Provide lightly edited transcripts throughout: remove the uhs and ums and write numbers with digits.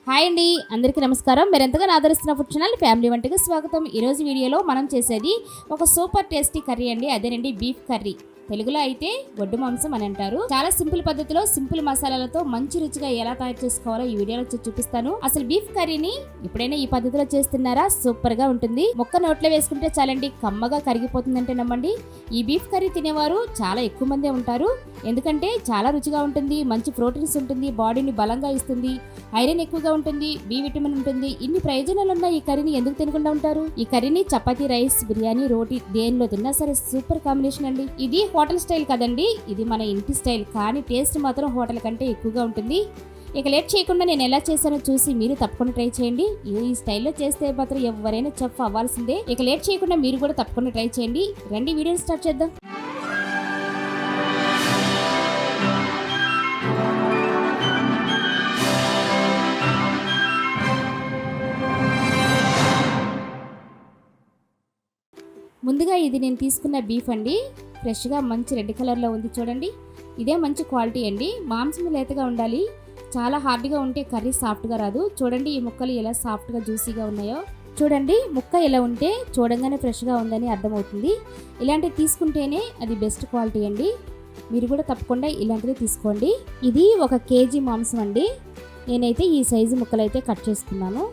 Hi అండి, అందరికీ నమస్కారం. మీరు ఎంతగానో ఆదరిస్తున్న ఫుడ్ ఛానల్ ఫ్యామిలీ వంటకి స్వాగతం. ఈరోజు వీడియోలో మనం చేసేది ఒక సూపర్ టేస్టీ కర్రీ అండి. అదేనండి బీఫ్ కర్రీ. తెలుగులో అయితే గొడ్డు మాంసం అని అంటారు. చాలా సింపుల్ పద్ధతిలో సింపుల్ మసాలాలతో మంచి రుచిగా ఎలా తయారు చేసుకోవాలో ఈ వీడియోలో చూపిస్తాను. అసలు బీఫ్ కర్రీని ఎప్పుడైనా ఈ పద్ధతిలో చేస్తున్నారా? సూపర్ గా ఉంటుంది. మొక్క నోట్లో వేసుకుంటే చాలండి, కమ్మగా కరిగిపోతుందంటే నమ్మండి. ఈ బీఫ్ కర్రీ తినేవారు చాలా ఎక్కువ మందే ఉంటారు. ఎందుకంటే చాలా రుచిగా ఉంటుంది, మంచి ప్రోటీన్స్ ఉంటుంది, బాడీని బలంగా ఇస్తుంది, ఐరన్ ఎక్కువగా ఉంటుంది, బి విటమిన్ ఉంటుంది. ఇన్ని ప్రయోజనాలు ఉన్న ఈ కర్రీని ఎందుకు తినకుండా ఉంటారు? ఈ కర్రీని చపాతీ, రైస్, బిర్యానీ, రోటీ దేనిలో తిన్నా సరే సూపర్ కాంబినేషన్ అండి. ఇది హోటల్ స్టైల్ కదండి, ఇది మన ఇంటి స్టైల్. కానీ టేస్ట్ మాత్రం హోటల్ కంటే ఎక్కువగా ఉంటుంది. ఇక లేట్ చేయకుండా నేను ఎలా చేశానో చూసి మీరు తప్పకుండా ట్రై చేయండి. ఈ స్టైల్లో చేస్తే మాత్రం ఎవరైనా చెఫ్ అవ్వాల్సిందే. ఇక లేట్ చేయకుండా మీరు కూడా తప్పకుండా ట్రై చేయండి. రండి వీడియోని స్టార్ట్ చేద్దాం. ముందుగా ఇది నేను తీసుకున్న బీఫ్ అండి. ఫ్రెష్గా మంచి రెడ్ కలర్లో ఉంది చూడండి. ఇదే మంచి క్వాలిటీ అండి. మాంసం లేతగా ఉండాలి, చాలా హార్డ్గా ఉంటే కర్రీ సాఫ్ట్గా రాదు. చూడండి ఈ ముక్కలు ఎలా సాఫ్ట్గా జ్యూసీగా ఉన్నాయో. చూడండి ముక్క ఎలా ఉంటే చూడంగానే ఫ్రెష్గా ఉందని అర్థమవుతుంది. ఇలాంటివి తీసుకుంటేనే అది బెస్ట్ క్వాలిటీ అండి. మీరు కూడా తప్పకుండా ఇలాంటివి తీసుకోండి. ఇది 1 కేజీ మాంసం అండి. నేనైతే ఈ సైజు ముక్కలు అయితే కట్ చేసుకున్నాను.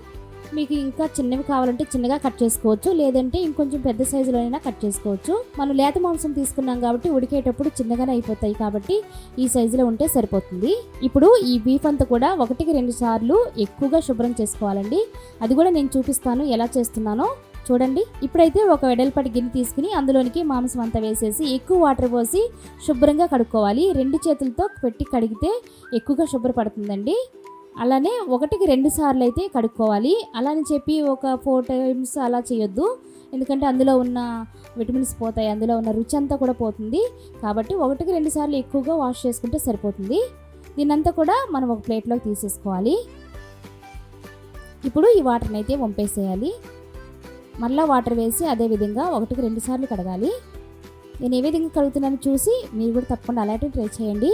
మీకు ఇంకా చిన్నవి కావాలంటే చిన్నగా కట్ చేసుకోవచ్చు, లేదంటే ఇంకొంచెం పెద్ద సైజులో అయినా కట్ చేసుకోవచ్చు. మనం లేత మాంసం తీసుకున్నాం కాబట్టి ఉడికేటప్పుడు చిన్నగానే అయిపోతాయి, కాబట్టి ఈ సైజులో ఉంటే సరిపోతుంది. ఇప్పుడు ఈ బీఫ్ అంతా కూడా 1-2 సార్లు ఎక్కువగా శుభ్రం చేసుకోవాలండి. అది కూడా నేను చూపిస్తాను ఎలా చేస్తున్నానో చూడండి. ఇప్పుడైతే ఒక వెడల్పాటి గిన్నె తీసుకుని అందులోనికి మాంసం అంతా వేసేసి ఎక్కువ వాటర్ పోసి శుభ్రంగా కడుక్కోవాలి. 2 చేతులతో పెట్టి కడిగితే ఎక్కువగా శుభ్రపడుతుందండి. అలానే 1-2 సార్లు అయితే కడుక్కోవాలి. అలా అని చెప్పి ఒక 4 టైమ్స్ అలా చేయొద్దు, ఎందుకంటే అందులో ఉన్న విటమిన్స్ పోతాయి, అందులో ఉన్న రుచి అంతా కూడా పోతుంది. కాబట్టి 1-2 సార్లు ఎక్కువగా వాష్ చేసుకుంటే సరిపోతుంది. దీన్నంతా కూడా మనం ఒక ప్లేట్లోకి తీసేసుకోవాలి. ఇప్పుడు ఈ వాటర్ని అయితే వంపేసేయాలి. మళ్ళీ వాటర్ వేసి అదే విధంగా 1-2 సార్లు కడగాలి. నేను ఏ విధంగా కడుగుతున్నానో చూసి మీరు కూడా తప్పకుండా అలాంటివి ట్రై చేయండి.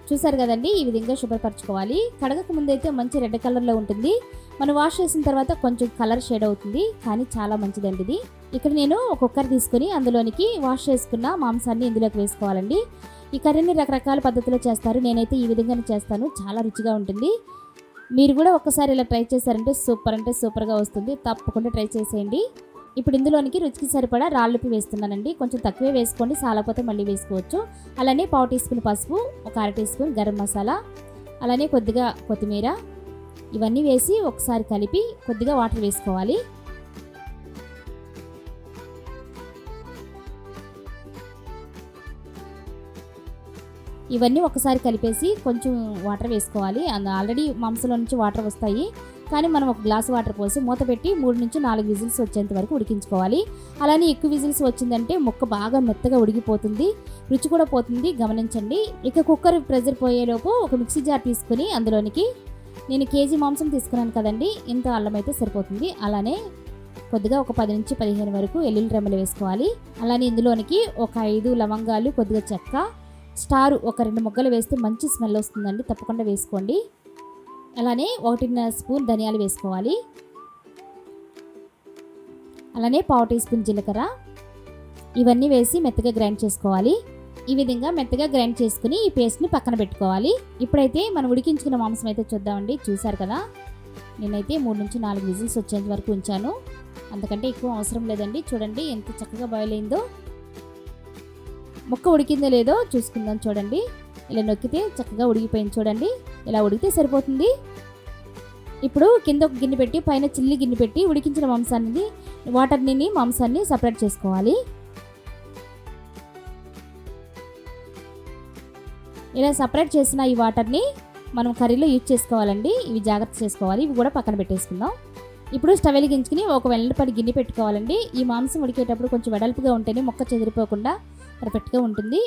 చూసారు కదండి, ఈ విధంగా శుభ్రపరచుకోవాలి. కడగక ముందైతే మంచి రెడ్ కలర్లో ఉంటుంది. మనం వాష్ చేసిన తర్వాత కొంచెం కలర్ షేడ్ అవుతుంది, కానీ చాలా మంచిదండి ఇది. ఇక్కడ నేను ఒక కుక్కర్ తీసుకుని అందులోనికి వాష్ చేసుకున్న మాంసాన్ని ఇందులోకి వేసుకోవాలండి. ఈ కర్రీని రకరకాల పద్ధతిలో చేస్తారు, నేనైతే ఈ విధంగానే చేస్తాను. చాలా రుచిగా ఉంటుంది. మీరు కూడా ఒక్కసారి ఇలా ట్రై చేశారంటే సూపర్గా వస్తుంది. తప్పకుండా ట్రై చేసేయండి. ఇప్పుడు ఇందులోనికి రుచికి సరిపడా రాళ్ళుప్పు వేస్తున్నానండి. కొంచెం తక్కువే వేసుకోండి, సాలపోతే మళ్ళీ వేసుకోవచ్చు. అలానే 1/4 టీ స్పూన్ పసుపు, ఒక 1/2 టీ స్పూన్ గరం మసాలా, అలానే కొద్దిగా కొత్తిమీర, ఇవన్నీ వేసి ఒకసారి కలిపి కొద్దిగా వాటర్ వేసుకోవాలి. ఇవన్నీ ఒకసారి కలిపేసి కొంచెం వాటర్ వేసుకోవాలి. ఆల్రెడీ మాంసంలో నుంచి వాటర్ వస్తాయి, కానీ మనం ఒక గ్లాస్ వాటర్ పోసి మూత పెట్టి 3-4 విజిల్స్ వచ్చేంత వరకు ఉడికించుకోవాలి. అలానే ఎక్కువ విజిల్స్ వచ్చిందంటే ముక్క బాగా మెత్తగా ఉడికిపోతుంది, రుచి కూడా పోతుంది, గమనించండి. ఇక కుక్కర్ ప్రెజర్ పోయేలోపు ఒక మిక్సీ జార్ తీసుకుని అందులోనికి నేను కేజీ మాంసం తీసుకున్నాను కదండి, ఇంత అల్లం అయితే సరిపోతుంది. అలానే కొద్దిగా ఒక 10-15 వరకు ఎల్లుల్లి రెమ్మలు వేసుకోవాలి. అలానే ఇందులోనికి ఒక 5 లవంగాలు, కొద్దిగా చెక్క, స్టార్ ఒక 2 ముక్కలు వేస్తే మంచి స్మెల్ వస్తుందండి, తప్పకుండా వేసుకోండి. అలానే 1.5 స్పూన్ ధనియాలు వేసుకోవాలి. అలానే 1/4 టీ స్పూన్ జీలకర్ర, ఇవన్నీ వేసి మెత్తగా గ్రైండ్ చేసుకోవాలి. ఈ విధంగా మెత్తగా గ్రైండ్ చేసుకుని ఈ పేస్ట్ని పక్కన పెట్టుకోవాలి. ఇప్పుడైతే మనం ఉడికించుకున్న మాంసం అయితే చూద్దామండి. చూసారు కదా, నేనైతే 3-4 విజిల్స్ వచ్చేంత వరకు ఉంచాను, అంతకంటే ఎక్కువ అవసరం లేదండి. చూడండి ఎంత చక్కగా బాయిల్ అయిందో. ముక్క ఉడికిందో లేదో చూసుకుందాం. చూడండి, ఇలా నొక్కితే చక్కగా ఉడికిపోయింది. చూడండి, ఇలా ఉడికితే సరిపోతుంది. ఇప్పుడు కింద ఒక గిన్నె పెట్టి పైన చిల్లి గిన్నె పెట్టి ఉడికించిన మాంసాన్ని సపరేట్ చేసుకోవాలి. ఇలా సపరేట్ చేసిన ఈ వాటర్ని మనం కర్రీలో యూజ్ చేసుకోవాలండి. ఇవి జాగ్రత్త చేసుకోవాలి, ఇవి కూడా పక్కన పెట్టేసుకుందాం. ఇప్పుడు స్టవ్ వెలిగించుకుని ఒక వెడల్పాటి గిన్నె పెట్టుకోవాలండి. ఈ మాంసం ఉడికేటప్పుడు కొంచెం వెడల్పుగా ఉంటేనే మొక్క చెదిరిపోకుండా పర్ఫెక్ట్గా ఉంటుంది.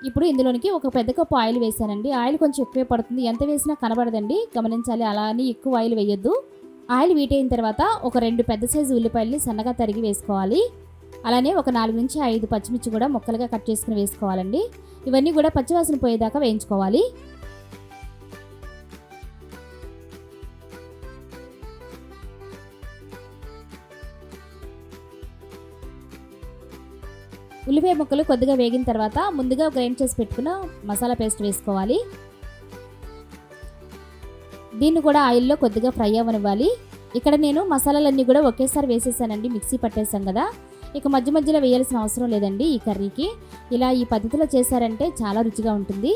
ఇప్పుడు ఇందులోనికి ఒక పెద్ద కప్పు ఆయిల్ వేసానండి. ఆయిల్ కొంచెం ఎక్కువే పడుతుంది, ఎంత వేసినా కనబడదండి, గమనించాలి. అలా అని ఎక్కువ ఆయిల్ వేయొద్దు. ఆయిల్ వీటైన తర్వాత ఒక 2 పెద్ద సైజు ఉల్లిపాయల్ని సన్నగా తరిగి వేసుకోవాలి. అలానే ఒక 4 నుంచి 5 పచ్చిమిర్చి కూడా ముక్కలుగా కట్ చేసుకుని వేసుకోవాలండి. ఇవన్నీ కూడా పచ్చివాసన పోయేదాకా వేయించుకోవాలి. ఉల్లిపాయ ముక్కలు కొద్దిగా వేగిన తర్వాత ముందుగా గ్రైండ్ చేసి పెట్టుకున్న మసాలా పేస్ట్ వేసుకోవాలి. దీన్ని కూడా ఆయిల్లో కొద్దిగా ఫ్రై అవ్వనివ్వాలి. ఇక్కడ నేను మసాలాలన్నీ కూడా ఒకేసారి వేసేసానండి, మిక్సీ పట్టేసాం కదా. ఇక మధ్య మధ్యలో వేయాల్సిన అవసరం లేదండి ఈ కర్రీకి. ఇలా ఈ పద్ధతిలో చేశారంటే చాలా రుచిగా ఉంటుంది.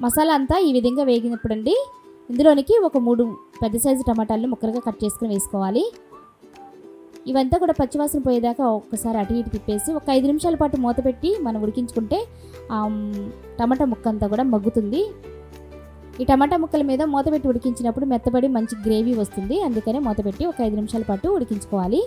మసాలా అంతా ఈ విధంగా వేగినప్పుడండి ఇందులోనికి ఒక 3 పెద్ద సైజు టమాటాలను ముక్కలుగా కట్ చేసుకుని వేసుకోవాలి. ఇవంతా కూడా పచ్చివాసన పోయేదాకా ఒక్కసారి అటు ఇటు తిప్పేసి ఒక 5 నిమిషాల పాటు మూత పెట్టి మనం ఉడికించుకుంటే టమాటా ముక్క అంతా కూడా మగ్గుతుంది. ఈ టమాటా ముక్కల మీద మూత పెట్టి ఉడికించినప్పుడు మెత్తబడి మంచి గ్రేవీ వస్తుంది. అందుకనే మూత పెట్టి ఒక 5 నిమిషాల పాటు ఉడికించుకోవాలి.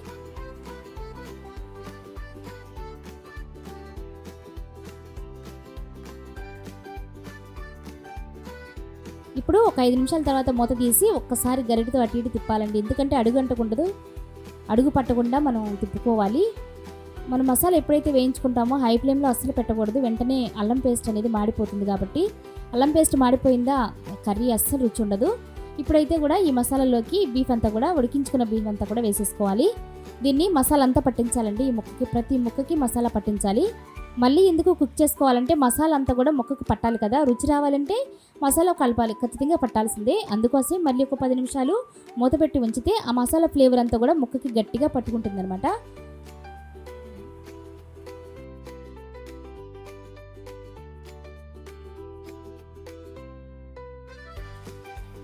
ఇప్పుడు ఒక 5 నిమిషాల తర్వాత మూత తీసి ఒక్కసారి గరిటెతో అటు ఇటు తిప్పాలండి. ఎందుకంటే అడుగు అంటకుండదు, అడుగు పట్టకుండా మనం తిప్పుకోవాలి. మనం మసాలా ఎప్పుడైతే వేయించుకుంటామో హై ఫ్లేమ్లో అస్సలు పెట్టకూడదు, వెంటనే అల్లం పేస్ట్ అనేది మాడిపోతుంది. కాబట్టి అల్లం పేస్ట్ మాడిపోయిందా కర్రీ అస్సలు రుచి ఉండదు. ఇప్పుడైతే కూడా ఈ మసాలాలోకి బీఫ్ అంతా కూడా ఉడికించుకున్న బీఫ్ అంతా కూడా వేసేసుకోవాలి. దీన్ని మసాలా అంతా పట్టించాలండి. ఈ ముక్కకి ప్రతి ముక్కకి మసాలా పట్టించాలి. మళ్ళీ ఎందుకు కుక్ చేసుకోవాలంటే మసాలా అంతా కూడా ముక్కకు పట్టాలి కదా. రుచి రావాలంటే మసాలా కలపాలి, ఖచ్చితంగా పట్టాల్సిందే. అందుకోసం మళ్ళీ ఒక 10 నిమిషాలు మూత పెట్టి ఉంచితే ఆ మసాలా ఫ్లేవర్ అంతా కూడా ముక్కకి గట్టిగా పట్టుకుంటుంది అనమాట.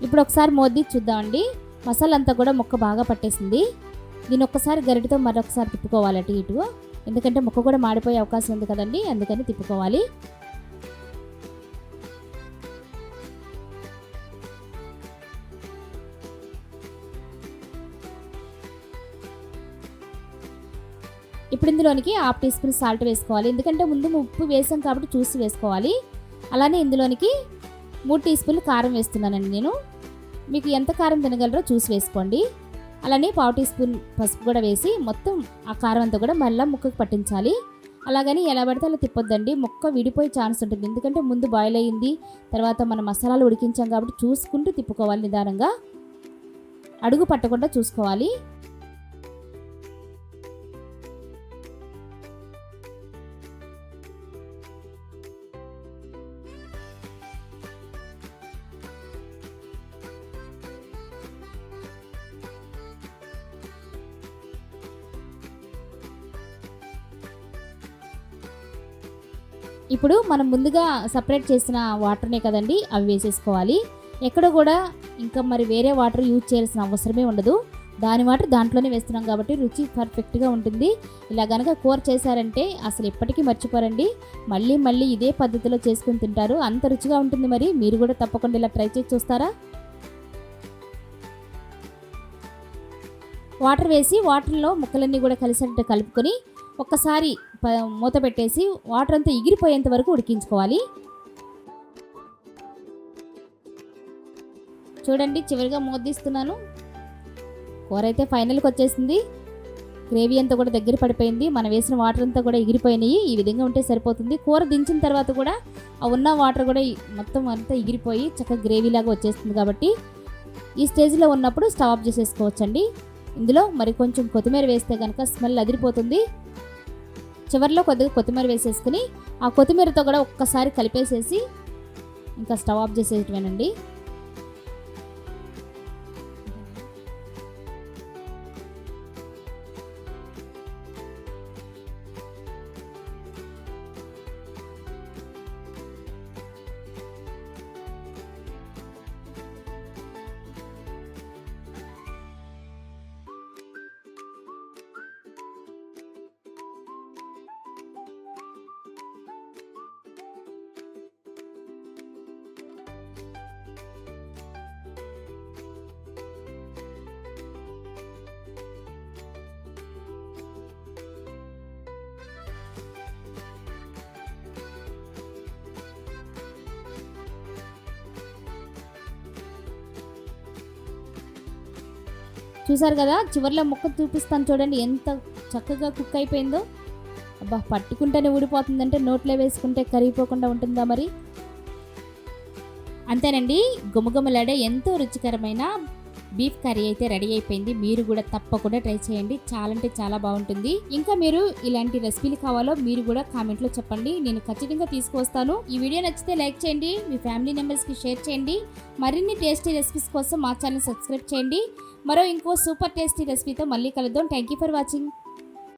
ఇప్పుడు ఒకసారి మోదీ చూద్దామండి. మసాలా అంతా కూడా ముక్క బాగా పట్టేసింది. దీన్ని ఒక్కసారి గరిటెతో మరొకసారి తిప్పుకోవాలి అటు ఇటు. ఎందుకంటే ముక్క కూడా మాడిపోయే అవకాశం ఉంది కదండి, అందుకని తిప్పుకోవాలి. ఇప్పుడు ఇందులోనికి 1/2 టీ స్పూన్ సాల్ట్ వేసుకోవాలి. ఎందుకంటే ముందు ఉప్పు వేసాం కాబట్టి చూసి వేసుకోవాలి. అలానే ఇందులోనికి 3 టీ స్పూన్లు కారం వేస్తున్నానండి నేను. మీకు ఎంత కారం తినగలరో చూసి వేసుకోండి. అలానే 1/2 టీ స్పూన్ పసుపు కూడా వేసి మొత్తం ఆ కారం అంతా కూడా మళ్ళీ ముక్కకు పట్టించాలి. అలాగని ఎలా పడితే అలా తిప్పొద్దండి, ముక్క విడిపోయే ఛాన్స్ ఉంటుంది. ఎందుకంటే ముందు బాయిల్ అయ్యింది, తర్వాత మనం మసాలాలు ఉడికించాం కాబట్టి చూసుకుంటూ తిప్పుకోవాలి నిదానంగా, అడుగు పట్టకుండా చూసుకోవాలి. ఇప్పుడు మనం ముందుగా సపరేట్ చేసిన వాటర్నే కదండి అవి వేసేసుకోవాలి. ఎక్కడ కూడా ఇంకా మరి వేరే వాటర్ యూజ్ చేయాల్సిన అవసరమే ఉండదు. దాని వాటర్ దాంట్లోనే వేస్తున్నాం కాబట్టి రుచి పర్ఫెక్ట్గా ఉంటుంది. ఇలా కనుక కూర చేశారంటే అసలు ఎప్పటికీ మర్చిపోరండి. మళ్ళీ మళ్ళీ ఇదే పద్ధతిలో చేసుకుని తింటారు, అంత రుచిగా ఉంటుంది. మరి మీరు కూడా తప్పకుండా ఇలా ట్రై చేసి చూస్తారా? వాటర్ వేసి వాటర్లో ముక్కలన్నీ కూడా కలిసేటట్టు కలుపుకొని ఒక్కసారి మూత పెట్టేసి వాటర్ అంతా ఎగిరిపోయేంత వరకు ఉడికించుకోవాలి. చూడండి, చివరిగా మూత తీస్తున్నాను. కూర అయితే ఫైనల్కి వచ్చేసింది. గ్రేవీ అంతా కూడా దగ్గర పడిపోయింది. మనం వేసిన వాటర్ అంతా కూడా ఎగిరిపోయినాయి. ఈ విధంగా ఉంటే సరిపోతుంది. కూర దించిన తర్వాత కూడా ఆ ఉన్న వాటర్ కూడా మొత్తం అంతా ఎగిరిపోయి చక్కగా గ్రేవీలాగా వచ్చేస్తుంది. కాబట్టి ఈ స్టేజ్లో ఉన్నప్పుడు స్టవ్ ఆఫ్ చేసేసుకోవచ్చండి. ఇందులో మరి కొంచెం కొత్తిమీర వేస్తే కనుక స్మెల్ అదిరిపోతుంది. చివరిలో కొద్దిగా కొత్తిమీర వేసేసుకుని ఆ కొత్తిమీరతో కూడా ఒక్కసారి కలిపేసేసి ఇంకా స్టవ్ ఆఫ్ చేసేయటమేనండి. చూసారు కదా, చివర్లో ముక్క చూపిస్తాను చూడండి ఎంత చక్కగా కుక్ అయిపోయిందో. అబ్బా, పట్టుకుంటేనే ఊడిపోతుందంటే నోట్లో వేసుకుంటే కరిగిపోకుండా ఉంటుందా మరి. అంతేనండి, గుమగుమలాడే ఎంతో రుచికరమైన బీఫ్ కర్రీ అయితే రెడీ అయిపోయింది. మీరు కూడా తప్పకుండా ట్రై చేయండి, చాలా అంటే చాలా బాగుంటుంది. ఇంకా మీరు ఇలాంటి రెసిపీలు కావాలో మీరు కూడా కామెంట్లో చెప్పండి, నేను ఖచ్చితంగా తీసుకువస్తాను. ఈ వీడియో నచ్చితే లైక్ చేయండి, మీ ఫ్యామిలీ మెంబర్స్కి షేర్ చేయండి. మరిన్ని టేస్టీ రెసిపీస్ కోసం మా ఛానల్ సబ్స్క్రైబ్ చేయండి. ఇంకో సూపర్ టేస్టీ రెసిపీతో మళ్ళీ కలుద్దాం. Thank you for watching.